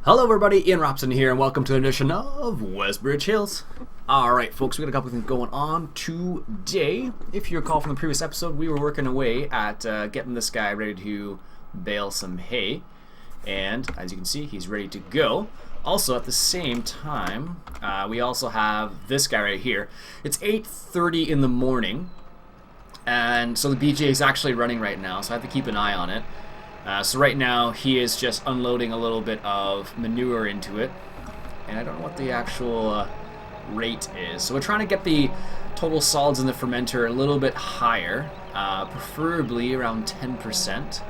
Hello everybody, Iain Robson here, and welcome to an edition of Westbridge Hills. Alright folks, we got a couple things going on today. If you recall from the previous episode, we were working away at getting this guy ready to bale some hay. And as you can see, he's ready to go. Also, at the same time, we also have this guy right here. It's 8:30 in the morning, and so the BJ is actually running right now, so I have to keep an eye on it. So right now he is just unloading a little bit of manure into it, and I don't know what the actual rate is. So we're trying to get the total solids in the fermenter a little bit higher, preferably around 10%.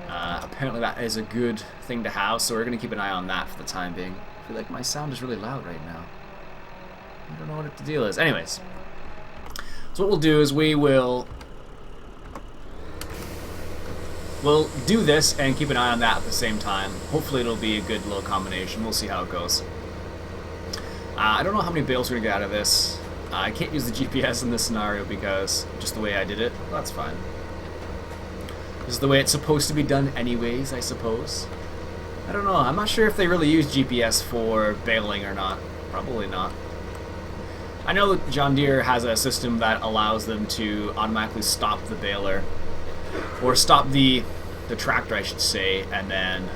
Apparently that is a good thing to have, so we're going to keep an eye on that for the time being. I feel like my sound is really loud right now. I don't know what the deal is. Anyways, so what we'll do is we'll do this and keep an eye on that at the same time. Hopefully it'll be a good little combination. We'll see how it goes. I don't know how many bales we're going to get out of this. I can't use the GPS in this scenario because just the way I did it. Well, that's fine. This is the way it's supposed to be done anyways, I suppose. I don't know. I'm not sure if they really use GPS for baling or not. Probably not. I know that John Deere has a system that allows them to automatically stop the baler, or stop the tractor, I should say, and then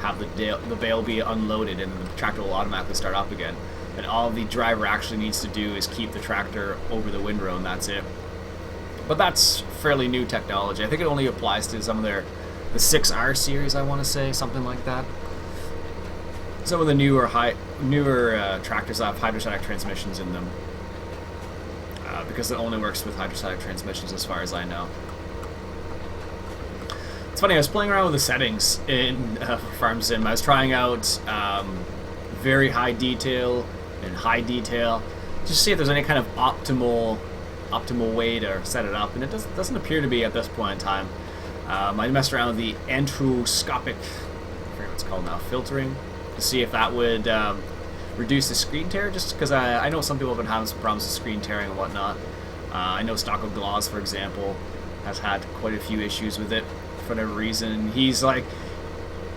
have the bale be unloaded, and the tractor will automatically start up again. And all the driver actually needs to do is keep the tractor over the windrow, and that's it. But that's fairly new technology. I think it only applies to some of the 6R series, I want to say, something like that. Some of the newer tractors have hydrostatic transmissions in them, because it only works with hydrostatic transmissions as far as I know. It's funny, I was playing around with the settings in Farm Sim. I was trying out very high detail and high detail, just to see if there's any kind of optimal way to set it up, and it doesn't appear to be at this point in time. I messed around with the enteroscopic, I forget what it's called now, filtering, to see if that would reduce the screen tear, just because I know some people have been having some problems with screen tearing and whatnot. I know Stocko Gloss, for example, has had quite a few issues with it for whatever reason. He's like,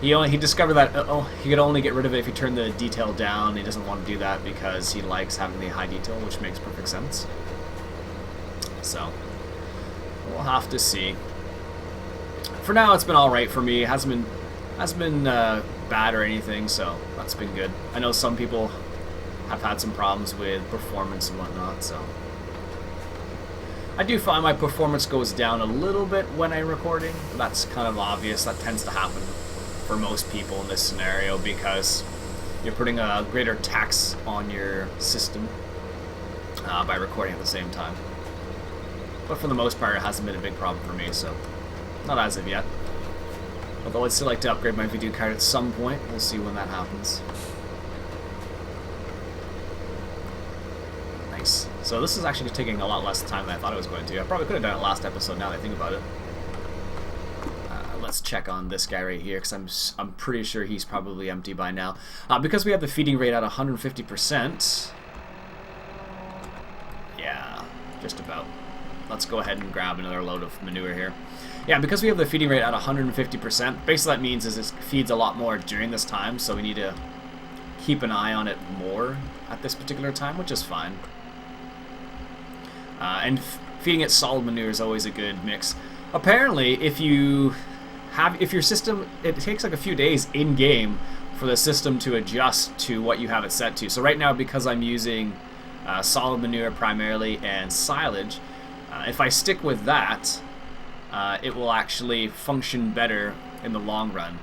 he discovered that he could only get rid of it if he turned the detail down. He doesn't want to do that because he likes having the high detail, which makes perfect sense. So we'll have to see. For now, it's been all right for me. It hasn't been bad or anything, so that's been good. I know some people have had some problems with performance and whatnot, so I do find my performance goes down a little bit when I'm recording. That's kind of obvious. That tends to happen for most people in this scenario because you're putting a greater tax on your system by recording at the same time. But for the most part, it hasn't been a big problem for me, so not as of yet. Although I'd still like to upgrade my video card at some point. We'll see when that happens. Nice. So this is actually taking a lot less time than I thought it was going to. I probably could have done it last episode now that I think about it. Let's check on this guy right here, because I'm pretty sure he's probably empty by now. Because we have the feeding rate at 150%. Yeah, just about. Let's go ahead and grab another load of manure here. Yeah, because we have the feeding rate at 150%, basically that means is it feeds a lot more during this time, so we need to keep an eye on it more at this particular time, which is fine. And feeding it solid manure is always a good mix. Apparently, if your system, it takes like a few days in game for the system to adjust to what you have it set to. So right now, because I'm using solid manure primarily and silage, if I stick with that, it will actually function better in the long run.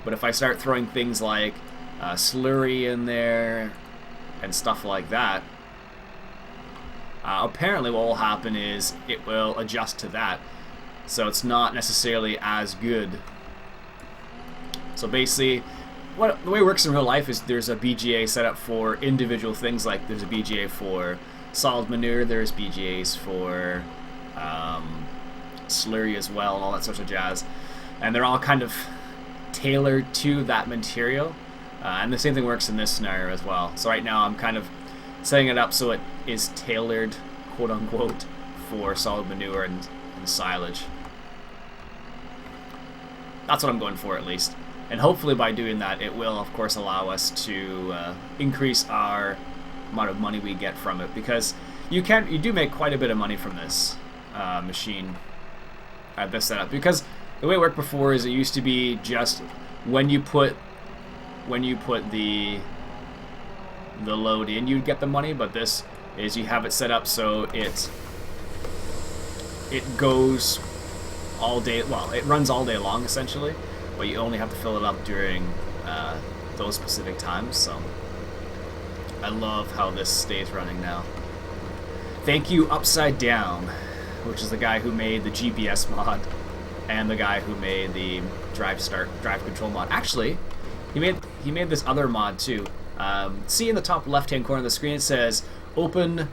But if I start throwing things like slurry in there and stuff like that, apparently what will happen is it will adjust to that, so it's not necessarily as good. So basically, the way it works in real life is there's a BGA set up for individual things. Like there's a BGA for solid manure, there's BGAs for slurry as well, and all that sort of jazz, and they're all kind of tailored to that material, and the same thing works in this scenario as well. So right now I'm kind of setting it up so it is tailored, quote unquote, for solid manure and silage. That's what I'm going for, at least. And hopefully by doing that, it will, of course, allow us to increase our amount of money we get from it, because you do make quite a bit of money from this machine at this setup. Because the way it worked before is it used to be just when you put the load in, you'd get the money, but this is you have it set up so it goes all day. Well, it runs all day long essentially, but you only have to fill it up during those specific times. So I love how this stays running now. Thank you, Upside Down, which is the guy who made the GPS mod and the guy who made the drive control mod. Actually, he made this other mod too. See in the top left-hand corner of the screen, it says Open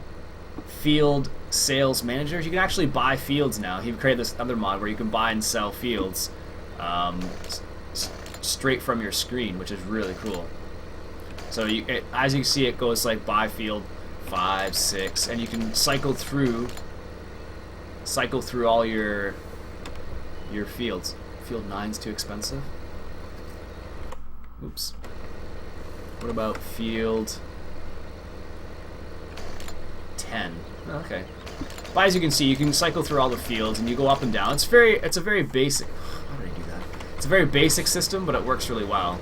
Field Sales Managers. You can actually buy fields now. He created this other mod where you can buy and sell fields straight from your screen, which is really cool. So as you can see, it goes like buy field 5, 6, and you can cycle through all your fields. Field 9's too expensive. Oops. What about field 10? Oh, okay. But as you can see, you can cycle through all the fields and you go up and down. It's a very basic. How did I do that? It's a very basic system, but it works really well.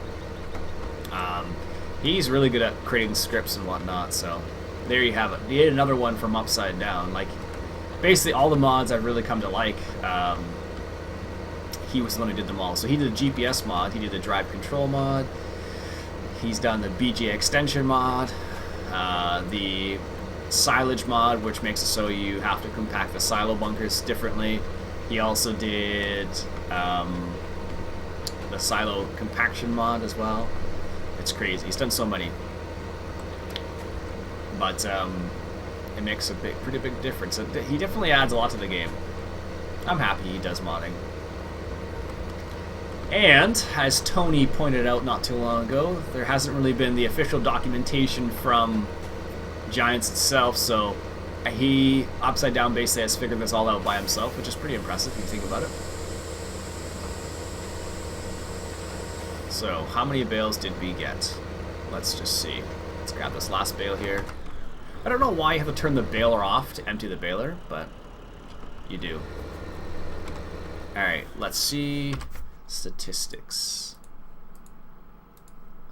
He's really good at creating scripts and whatnot, so there you have it. He did another one from Upside Down. Like, basically all the mods I've really come to like, he was the one who did them all. So he did the GPS mod, he did the drive control mod, he's done the BJ extension mod, the silage mod, which makes it so you have to compact the silo bunkers differently. He also did the silo compaction mod as well. It's crazy. He's done so many. But it makes a pretty big difference. He definitely adds a lot to the game. I'm happy he does modding. And, as Tony pointed out not too long ago, there hasn't really been the official documentation from Giants itself, so Upside Down basically has figured this all out by himself, which is pretty impressive if you think about it. So, how many bales did we get? Let's just see. Let's grab this last bale here. I don't know why you have to turn the baler off to empty the baler, but you do. Alright, let's see. Statistics.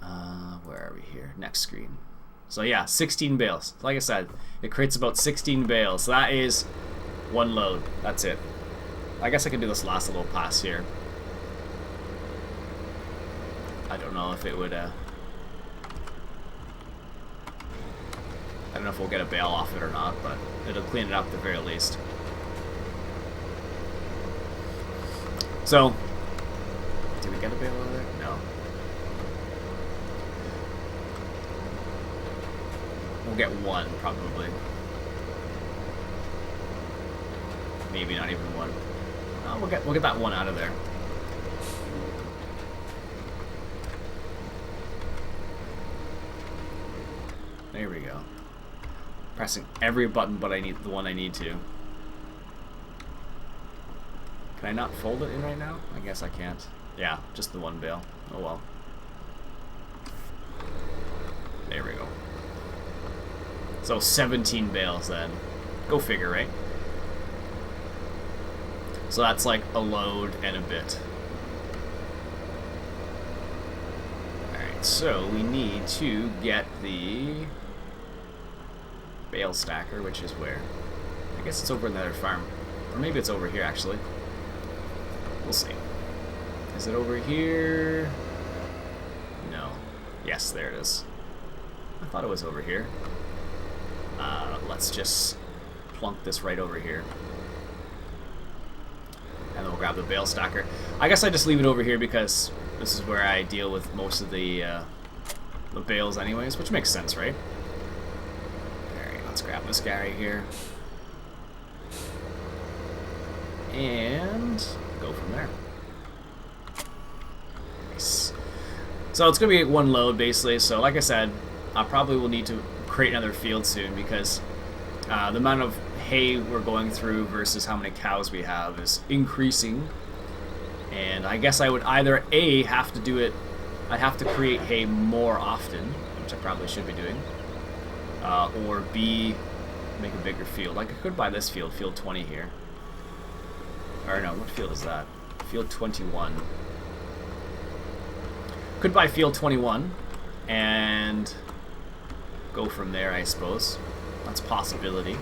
Where are we here? Next screen. So yeah, 16 bales. Like I said, it creates about 16 bales. So that is one load. That's it. I guess I can do this last little pass here. I don't know if it would, I don't know if we'll get a bale off it or not, but it'll clean it up at the very least. So, did we get a bale out of there? No. We'll get one, probably. Maybe not even one. No, we'll get that one out of there. There we go. Pressing every button but the one I need to. Can I not fold it in right now? I guess I can't. Yeah, just the one bale. Oh well. There we go. So 17 bales then. Go figure, right? So that's like a load and a bit. Alright, so we need to get the bale stacker, which is where? I guess it's over in the other farm. Or maybe it's over here, actually. We'll see. Is it over here? No. Yes, there it is. I thought it was over here. Let's just plunk this right over here. And then we'll grab the bale stacker. I guess I just leave it over here because this is where I deal with most of the bales anyways, which makes sense, right? Alright, let's grab this guy right here. And go from there. Nice. So it's going to be one load, basically. So like I said, I probably will need to create another field soon because the amount of hay we're going through versus how many cows we have is increasing And I guess I would either A, have to do it, I'd have to create hay more often, which I probably should be doing, or B, make a bigger field. Like I could buy this field, field 20 here. Or no, what field is that? Field 21. Could buy field 21 and go from there, I suppose. That's a possibility.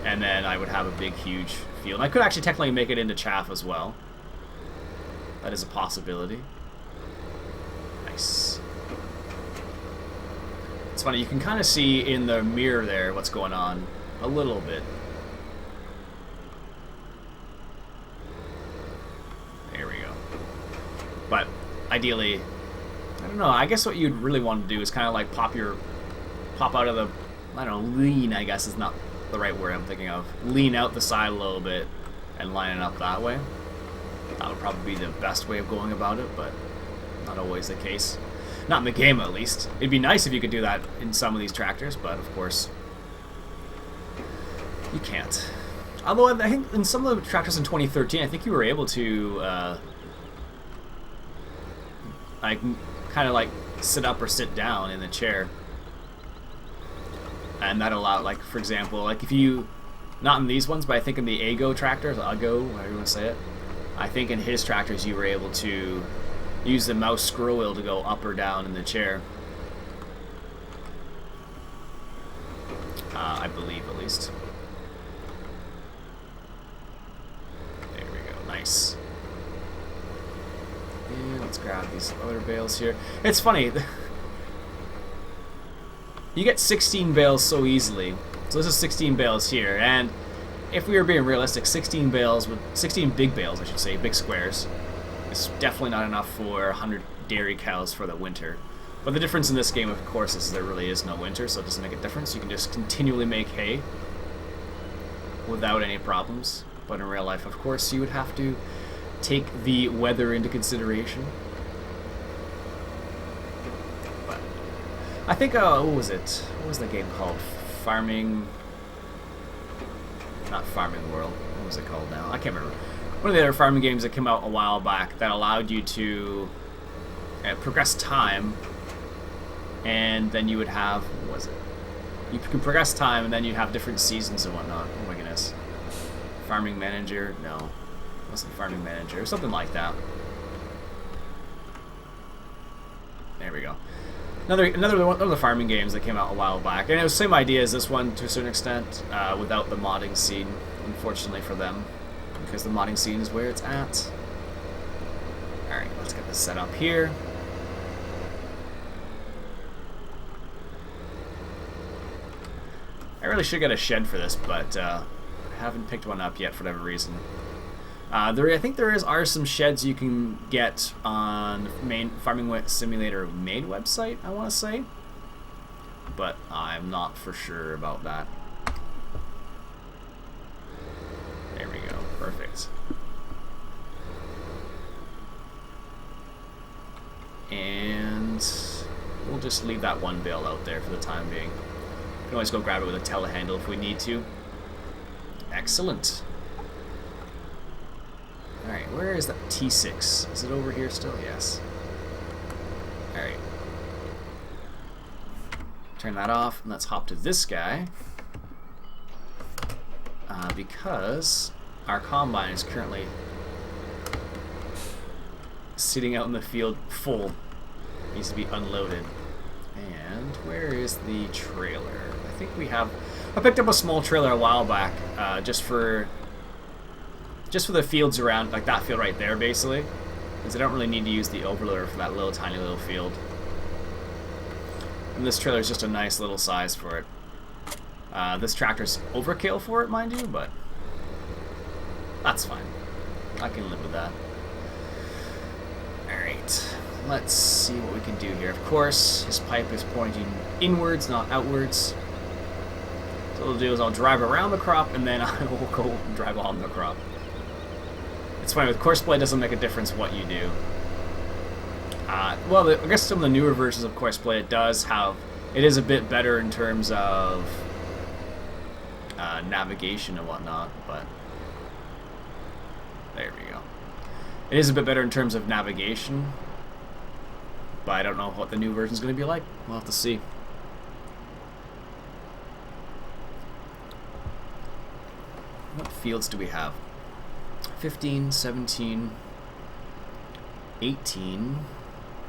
And then I would have a big, huge field. I could actually technically make it into chaff as well. That is a possibility. Nice. It's funny, you can kind of see in the mirror there what's going on a little bit. There we go. But ideally, I don't know, I guess what you'd really want to do is kind of like pop out of the, I don't know, lean, I guess is not the right word I'm thinking of. Lean out the side a little bit and line it up that way. That would probably be the best way of going about it, but not always the case. Not in the game, at least. It'd be nice if you could do that in some of these tractors, but of course, you can't. Although I think in some of the tractors in 2013, I think you were able to, like, kind of like sit up or sit down in the chair. And that allowed, like, for example, like if you, not in these ones, but I think in the Ago tractors, Ago, however you want to say it, I think in his tractors you were able to use the mouse scroll wheel to go up or down in the chair. I believe, at least. There we go. Nice. And let's grab these other bales here. It's funny. You get 16 bales so easily. So this is 16 bales here, and if we were being realistic, 16 big bales, I should say, big squares, is definitely not enough for 100 dairy cows for the winter. But the difference in this game, of course, is there really is no winter, so it doesn't make a difference. You can just continually make hay without any problems. But in real life, of course, you would have to take the weather into consideration. But I think, what was it? What was the game called? Not Farming World. What was it called now? I can't remember. One of the other farming games that came out a while back that allowed you to progress time, and then you would have, what was it? You can progress time, and then you have different seasons and whatnot. Oh my goodness. Farming Manager? No. It wasn't Farming Manager. Or something like that. There we go. Another one of the farming games that came out a while back, and it was the same idea as this one to a certain extent, without the modding scene, unfortunately for them, because the modding scene is where it's at. Alright, let's get this set up here. I really should get a shed for this, but I haven't picked one up yet for whatever reason. I think there are some sheds you can get on main Farming Simulator main website, I want to say, but I'm not for sure about that. There we go, perfect. And we'll just leave that one bale out there for the time being. We can always go grab it with a telehandle if we need to. Excellent. Alright, where is that T6? Is it over here still? Yes. Alright. Turn that off, and let's hop to this guy. Because our combine is currently sitting out in the field full. Needs to be unloaded. And where is the trailer? I think we have... I picked up a small trailer a while back, just for the fields around, like that field right there, basically, because I don't really need to use the overloader for that little tiny little field. And this trailer is just a nice little size for it. This tractor's overkill for it, mind you, but that's fine. I can live with that. Alright, let's see what we can do here. Of course, his pipe is pointing inwards, not outwards. So what I'll do is I'll drive around the crop, and then I will go and drive on the crop. It's funny, with Courseplay it doesn't make a difference what you do. Well, I guess some of the newer versions of Courseplay it is a bit better in terms of navigation and whatnot, but there we go. It is a bit better in terms of navigation, but I don't know what the new version is going to be like. We'll have to see. What fields do we have? 15, 17, 18.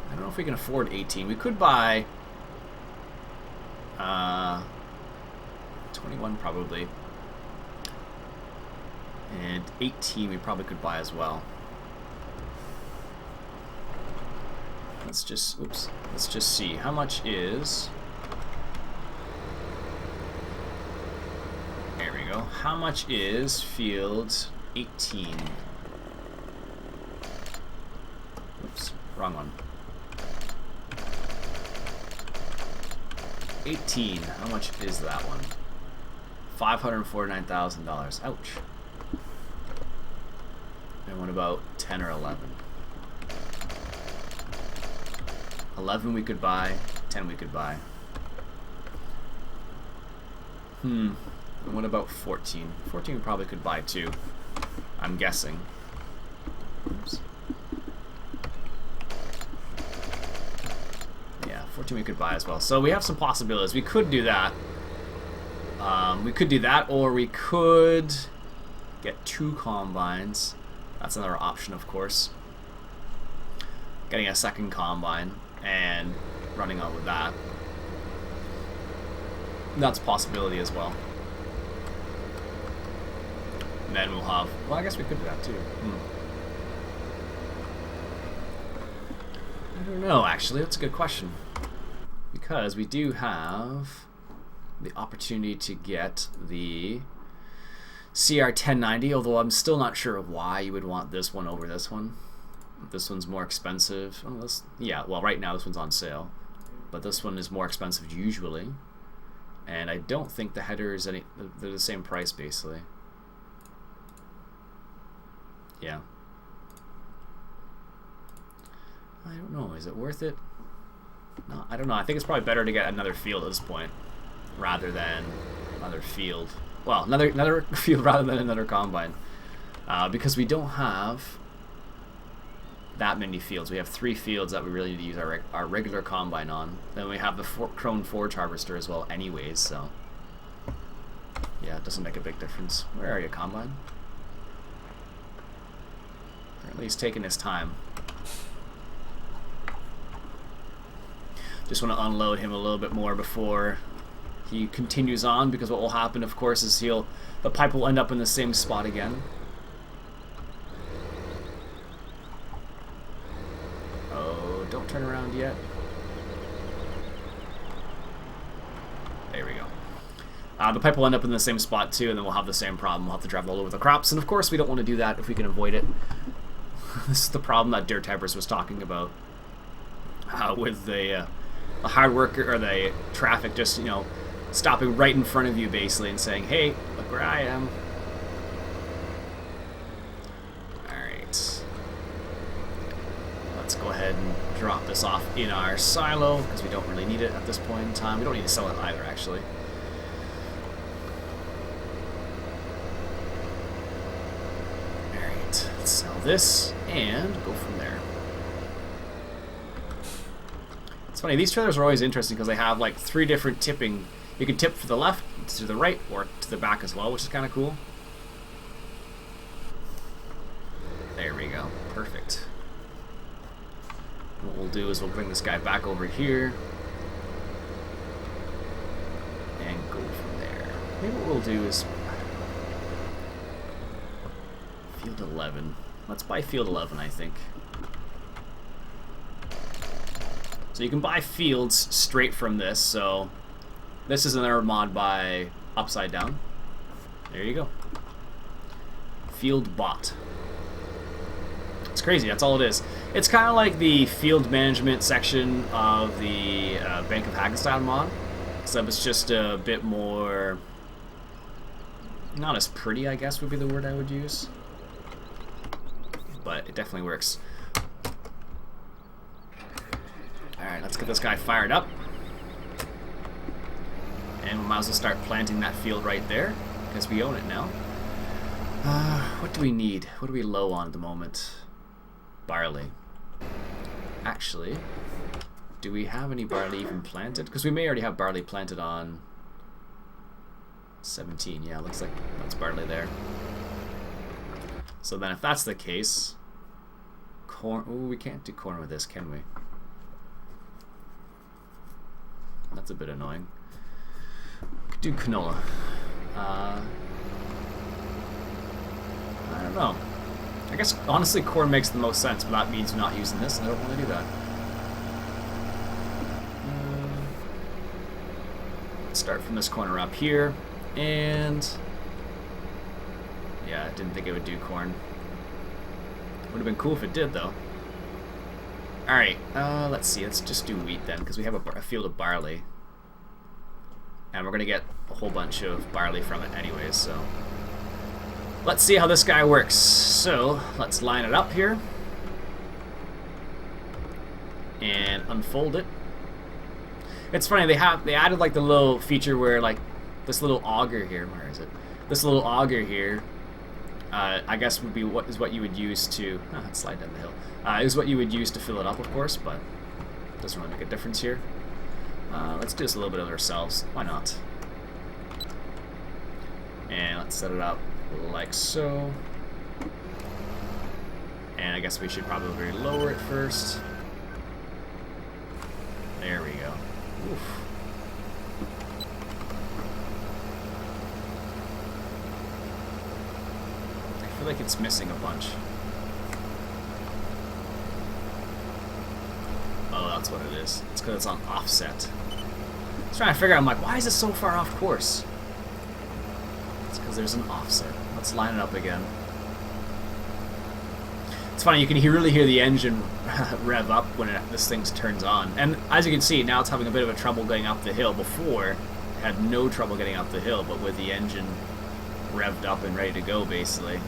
I don't know if we can afford 18. We could buy 21 probably. And 18 we probably could buy as well. Let's just see. How much is... There we go. How much is field 18? Oops, wrong one. 18. How much is that one? $549,000. Ouch. And what about 10 or 11? 11 we could buy, 10 we could buy. And what about 14? 14 we probably could buy too, I'm guessing. Oops. Yeah, 14 we could buy as well. So we have some possibilities. We could do that. We could do that, or we could get 2 combines. That's another option, of course. Getting a second combine and running on with that. That's a possibility as well. And then we'll have... Well, I guess we could do that too. I don't know, actually. That's a good question. Because we do have the opportunity to get the CR1090, although I'm still not sure why you would want this one over this one. This one's more expensive. Oh, yeah, well, right now this one's on sale. But this one is more expensive usually. And I don't think the header is they're the same price, basically. Yeah. I don't know. Is it worth it? No, I don't know. I think it's probably better to get another field at this point rather than another field. Well, another field rather than another combine. Because we don't have that many fields. We have 3 fields that we really need to use our regular combine on. Then we have the Krone Forge Harvester as well anyways, so... Yeah, it doesn't make a big difference. Where are you, combine? Apparently he's taking his time. Just want to unload him a little bit more before he continues on, because what will happen, of course, is the pipe will end up in the same spot again. Oh, don't turn around yet. There we go. The pipe will end up in the same spot too, and then we'll have the same problem. We'll have to drive all over the crops, and of course we don't want to do that if we can avoid it. This is the problem that Dirt Typers was talking about with the hard worker or the traffic just, you know, stopping right in front of you basically and saying, "Hey, look where I am." Alright. Let's go ahead and drop this off in our silo because we don't really need it at this point in time. We don't need to sell it either, actually. Alright, let's sell this and go from there. It's funny, these trailers are always interesting because they have like 3 different tipping. You can tip to the left, to the right, or to the back as well, which is kind of cool. There we go. Perfect. What we'll do is we'll bring this guy back over here and go from there. Maybe what we'll do is field 11. Let's buy field 11, I think. So you can buy fields straight from this, so this is another mod by Upside Down. There you go. Field bought. It's crazy, that's all it is. It's kind of like the field management section of the Bank of Haggenstein mod, except it's just a bit more... not as pretty, I guess would be the word I would use. But it definitely works. Alright, let's get this guy fired up. And we might as well start planting that field right there, because we own it now. What do we need? What are we low on at the moment? barley. Actually, do we have any barley even planted? Because we may already have barley planted on 17. Yeah, looks like that's barley there. So then if that's the case, corn... Ooh, we can't do corn with this, can we? That's a bit annoying. We could do canola. I don't know. I guess, honestly, corn makes the most sense, but that means not using this, and I don't want to do that. Let's start from this corner up here, and... yeah, I didn't think it would do corn. Would have been cool if it did, though. Alright, let's see. Let's just do wheat then, because we have a field of barley. And we're going to get a whole bunch of barley from it anyways, so... let's see how this guy works. So, let's line it up here. And unfold it. It's funny, they added like the little feature where like this little auger here, where is it? This little auger here, I guess would be what you would use to let's slide down the hill. Is what you would use to fill it up, of course, but it doesn't really make a difference here. Let's do this a little bit of ourselves. Why not? And let's set it up like so. And I guess we should probably lower it first. There we go. Oof. I feel like it's missing a bunch. Oh, that's what it is. It's because it's on offset. I was trying to figure out, I'm like, why is it so far off course? It's because there's an offset. Let's line it up again. It's funny, you can really hear the engine rev up when this thing turns on. And as you can see, now it's having a bit of a trouble going up the hill. Before, it had no trouble getting up the hill, but with the engine revved up and ready to go, basically, it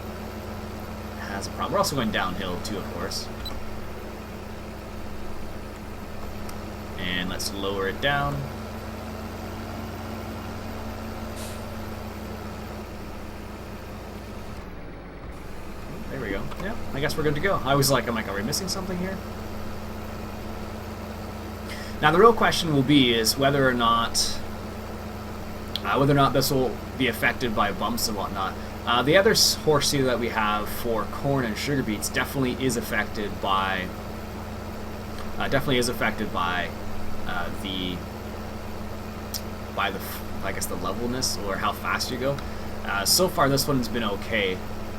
has a problem. We're also going downhill, too, of course. And let's lower it down. There we go. Yeah, I guess we're good to go. I'm like, are we missing something here? Now the real question will be is whether or not this will be affected by bumps and whatnot. The other horse seeder that we have for corn and sugar beets definitely is affected by I guess the levelness or how fast you go. So far this one's been okay.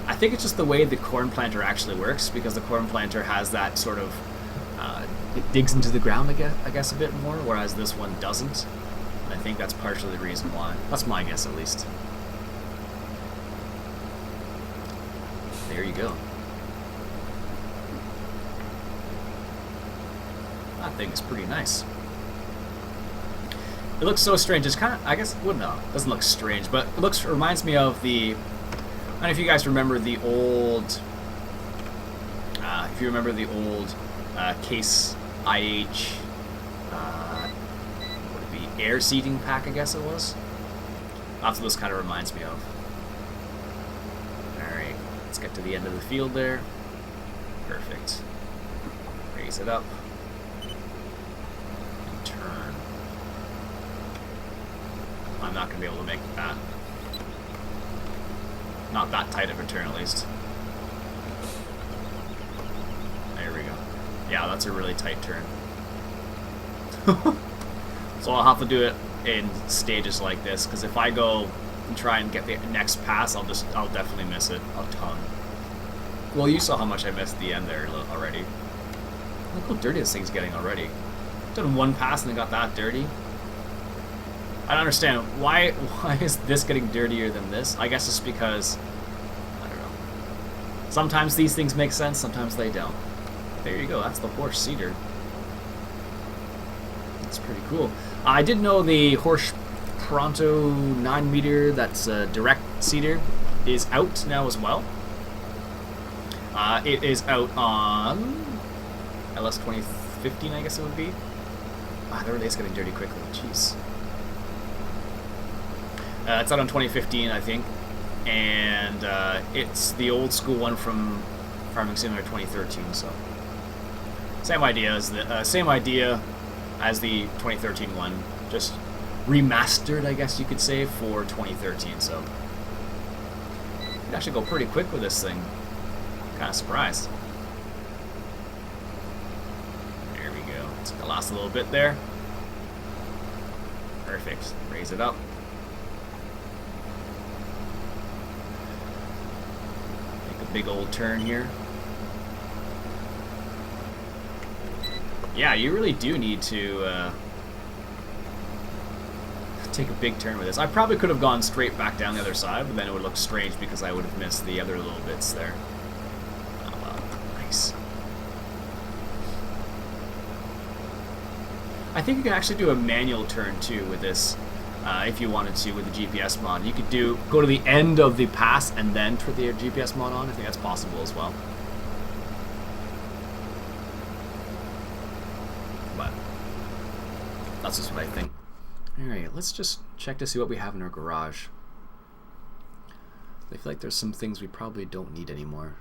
I think it's just the way the corn planter actually works, because the corn planter has that sort of it digs into the ground I guess a bit more, whereas this one doesn't. And I think that's partially the reason why. That's my guess, at least. There you go. That thing is pretty nice. It looks so strange. It's kind of, I guess, well, no, it doesn't look strange, but it reminds me of the, I don't know if you guys remember the old, Case IH, what would it be, air seating pack, I guess it was. That's what this kind of reminds me of. Alright, let's get to the end of the field there. Perfect. Raise it up. And turn. I'm not going to be able to make that. Not that tight of a turn, at least. There we go. Yeah, that's a really tight turn. So I'll have to do it in stages like this, because if I go and try and get the next pass, I'll definitely miss it a ton. Well, you saw how much I missed the end there already. Look how dirty this thing's getting already. Done one pass and it got that dirty. I don't understand why is this getting dirtier than this? I guess it's because, I don't know. Sometimes these things make sense, sometimes they don't. There you go, that's the horse seeder. That's pretty cool. I did know the Horse Pronto 9 meter, that's a direct seeder, is out now as well. It is out on LS 2015, I guess it would be. That really is getting dirty quickly, jeez. It's out on 2015, I think, and it's the old school one from Farming Simulator 2013. So same idea as the 2013 one, just remastered, I guess you could say, for 2013. So you can actually go pretty quick with this thing. Kind of surprised. There we go. It's gonna last a little bit there. Perfect. Raise it up. Make a big old turn here. Yeah, you really do need to take a big turn with this. I probably could have gone straight back down the other side, but then it would look strange because I would have missed the other little bits there. Oh, well, nice. I think you can actually do a manual turn too with this, if you wanted to with the GPS mod. You could go to the end of the pass and then put the GPS mod on. I think that's possible as well. But that's just what I think. Alright, let's just check to see what we have in our garage. I feel like there's some things we probably don't need anymore.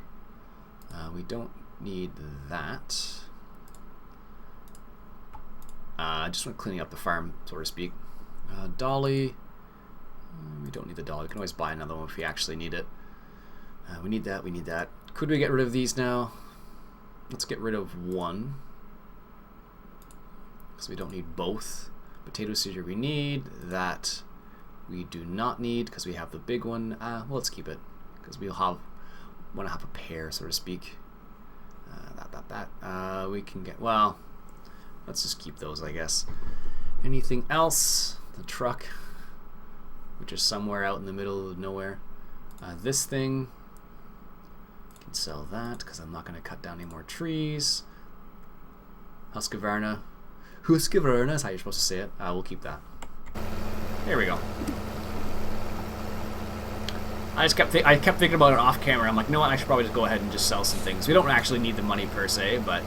We don't need that. Just want cleaning up the farm, so to speak. Dolly. We don't need the dolly. We can always buy another one if we actually need it. We need that, we need that. Could we get rid of these now? Let's get rid of one. Because we don't need both. Potato seeder we need. That we do not need because we have the big one. Well, let's keep it because we'll want to have a pair, so to speak. We can get, well, let's just keep those, I guess. Anything else? The truck, which is somewhere out in the middle of nowhere. This thing, can sell that because I'm not going to cut down any more trees. Husqvarna is how you're supposed to say it. We'll keep that. There we go. I kept thinking about it off camera. I'm like, you know what? I should probably just go ahead and just sell some things. We don't actually need the money per se, but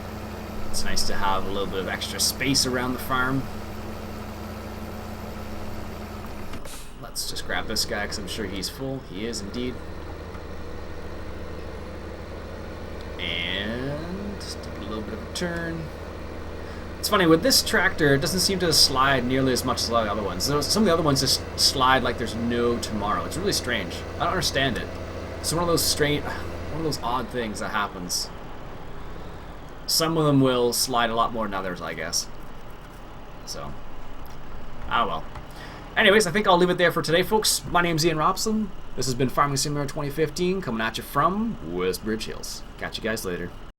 it's nice to have a little bit of extra space around the farm. Let's just grab this guy because I'm sure he's full. He is indeed. And just take a little bit of a turn. It's funny, with this tractor, it doesn't seem to slide nearly as much as a lot of the other ones. Some of the other ones just slide like there's no tomorrow. It's really strange. I don't understand it. It's one of those odd things that happens. Some of them will slide a lot more than others, I guess. So, well. Anyways, I think I'll leave it there for today, folks. My name's Iain Robson. This has been Farming Simulator 2015, coming at you from Westbridge Hills. Catch you guys later.